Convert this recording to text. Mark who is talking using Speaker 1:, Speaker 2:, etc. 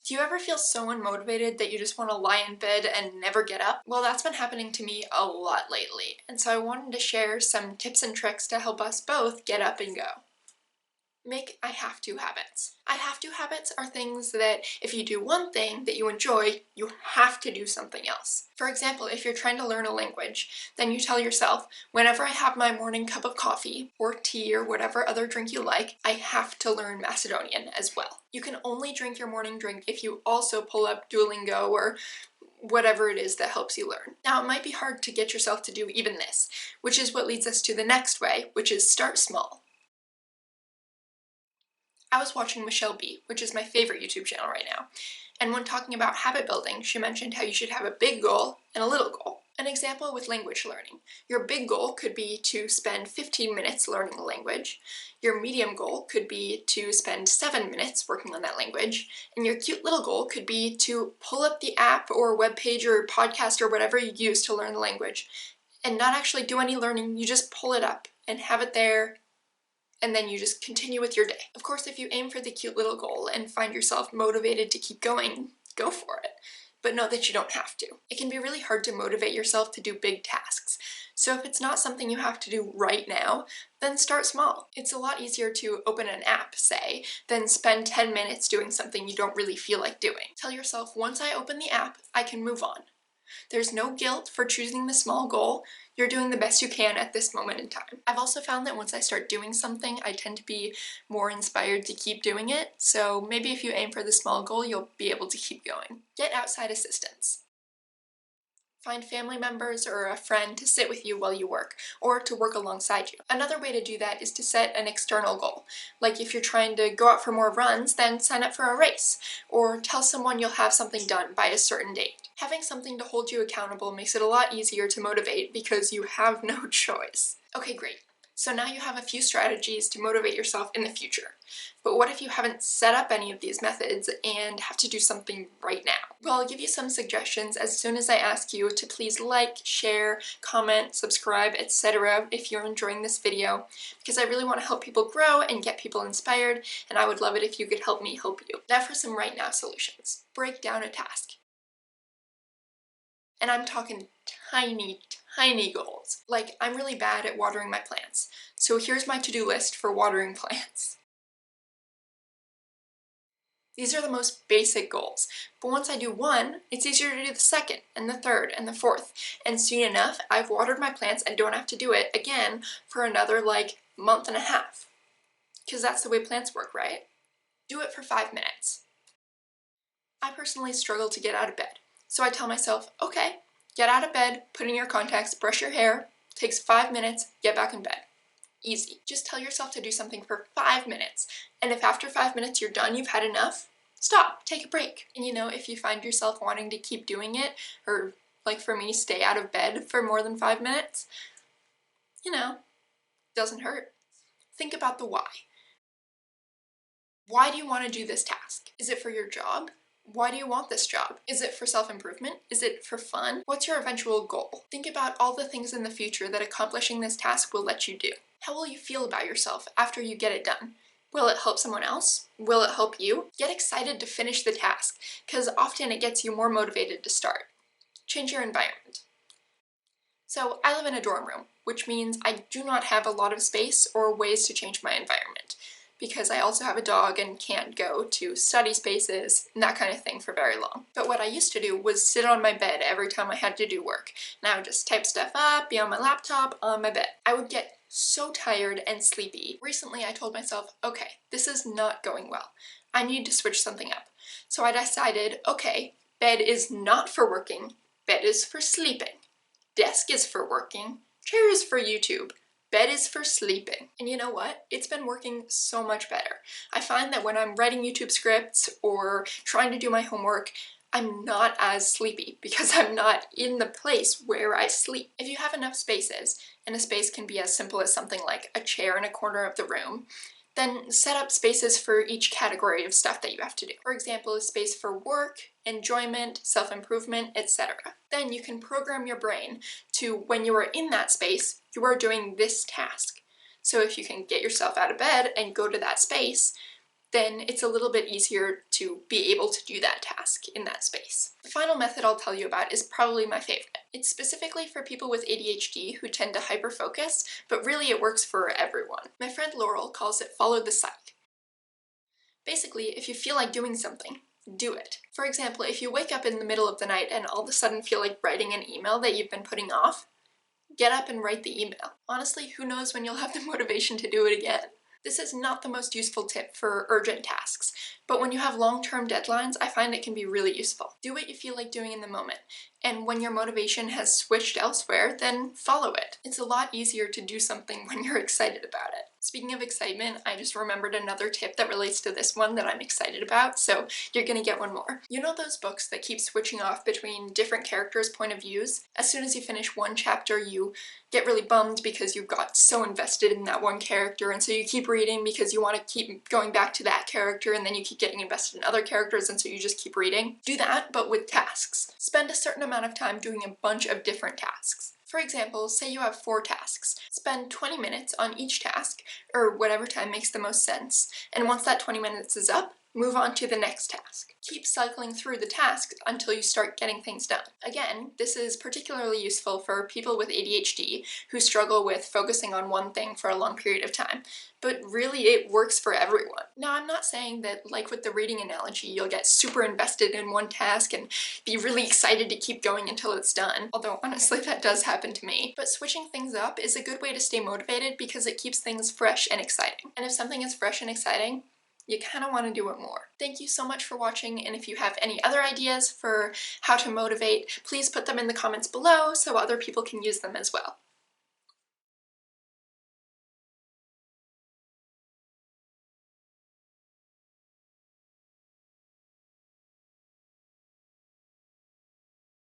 Speaker 1: Do you ever feel so unmotivated that you just want to lie in bed and never get up? Well, that's been happening to me a lot lately, and so I wanted to share some tips and tricks to help us both get up and go. Make I have to habits. I have to habits are things that if you do one thing that you enjoy, you have to do something else. For example, if you're trying to learn a language, then you tell yourself, whenever I have my morning cup of coffee or tea or whatever other drink you like, I have to learn Macedonian as well. You can only drink your morning drink if you also pull up Duolingo or whatever it is that helps you learn. Now, it might be hard to get yourself to do even this, which is what leads us to the next way, which is start small. I was watching Michelle B, which is my favorite YouTube channel right now, and when talking about habit building, she mentioned how you should have a big goal and a little goal. An example with language learning. Your big goal could be to spend 15 minutes learning a language. Your medium goal could be to spend 7 minutes working on that language. And your cute little goal could be to pull up the app or webpage or podcast or whatever you use to learn the language and not actually do any learning. You just pull it up and have it there, and then you just continue with your day. Of course, if you aim for the cute little goal and find yourself motivated to keep going, go for it. But know that you don't have to. It can be really hard to motivate yourself to do big tasks. So if it's not something you have to do right now, then start small. It's a lot easier to open an app, say, than spend 10 minutes doing something you don't really feel like doing. Tell yourself, once I open the app, I can move on. There's no guilt for choosing the small goal. You're doing the best you can at this moment in time. I've also found that once I start doing something, I tend to be more inspired to keep doing it, so maybe if you aim for the small goal, you'll be able to keep going. Get outside assistance. Find family members or a friend to sit with you while you work, or to work alongside you. Another way to do that is to set an external goal. Like if you're trying to go out for more runs, then sign up for a race, or tell someone you'll have something done by a certain date. Having something to hold you accountable makes it a lot easier to motivate because you have no choice. Okay, great. So now you have a few strategies to motivate yourself in the future. But what if you haven't set up any of these methods and have to do something right now? Well, I'll give you some suggestions as soon as I ask you to please like, share, comment, subscribe, etc. if you're enjoying this video, because I really want to help people grow and get people inspired, and I would love it if you could help me help you. Now for some right now solutions. Break down a task. And I'm talking tiny goals. Like, I'm really bad at watering my plants, so here's my to-do list for watering plants. These are the most basic goals, but once I do one, it's easier to do the second, and the third, and the fourth, and soon enough, I've watered my plants and don't have to do it again for another, month and a half. Because that's the way plants work, right? Do it for 5 minutes. I personally struggle to get out of bed, so I tell myself, okay, get out of bed, put in your contacts, brush your hair, takes 5 minutes, get back in bed. Easy. Just tell yourself to do something for 5 minutes, and if after 5 minutes you're done, you've had enough, stop, take a break. And if you find yourself wanting to keep doing it, or like for me, stay out of bed for more than 5 minutes, doesn't hurt. Think about the why. Why do you want to do this task? Is it for your job? Why do you want this job? Is it for self-improvement? Is it for fun? What's your eventual goal? Think about all the things in the future that accomplishing this task will let you do. How will you feel about yourself after you get it done? Will it help someone else? Will it help you? Get excited to finish the task, because often it gets you more motivated to start. Change your environment. So I live in a dorm room, which means I do not have a lot of space or ways to change my environment, because I also have a dog and can't go to study spaces and that kind of thing for very long. But what I used to do was sit on my bed every time I had to do work. And I would just type stuff up, be on my laptop, on my bed. I would get so tired and sleepy. Recently I told myself, okay, this is not going well. I need to switch something up. So I decided, okay, bed is not for working, bed is for sleeping. Desk is for working, chair is for YouTube. Bed is for sleeping. And you know what? It's been working so much better. I find that when I'm writing YouTube scripts or trying to do my homework, I'm not as sleepy because I'm not in the place where I sleep. If you have enough spaces, and a space can be as simple as something like a chair in a corner of the room, then set up spaces for each category of stuff that you have to do. For example, a space for work, enjoyment, self-improvement, etc. Then you can program your brain to, when you are in that space, you are doing this task. So if you can get yourself out of bed and go to that space, then it's a little bit easier to be able to do that task in that space. The final method I'll tell you about is probably my favorite. It's specifically for people with ADHD who tend to hyperfocus, but really it works for everyone. My friend Laurel calls it follow the psych. Basically, if you feel like doing something, do it. For example, if you wake up in the middle of the night and all of a sudden feel like writing an email that you've been putting off, get up and write the email. Honestly, who knows when you'll have the motivation to do it again? This is not the most useful tip for urgent tasks, but when you have long-term deadlines, I find it can be really useful. Do what you feel like doing in the moment, and when your motivation has switched elsewhere, then follow it. It's a lot easier to do something when you're excited about it. Speaking of excitement, I just remembered another tip that relates to this one that I'm excited about, so you're gonna get one more. You know those books that keep switching off between different characters' point of views? As soon as you finish one chapter, you get really bummed because you got so invested in that one character, and so you keep reading because you want to keep going back to that character, and then you keep getting invested in other characters, and so you just keep reading. Do that, but with tasks. Spend a certain amount of time doing a bunch of different tasks. For example, say you have 4 tasks. Spend 20 minutes on each task, or whatever time makes the most sense, and once that 20 minutes is up, move on to the next task. Keep cycling through the tasks until you start getting things done. Again, this is particularly useful for people with ADHD who struggle with focusing on one thing for a long period of time, but really it works for everyone. Now, I'm not saying that, like with the reading analogy, you'll get super invested in one task and be really excited to keep going until it's done, although honestly that does happen to me. But switching things up is a good way to stay motivated because it keeps things fresh and exciting. And if something is fresh and exciting, you kind of want to do it more. Thank you so much for watching, and if you have any other ideas for how to motivate, please put them in the comments below so other people can use them as well.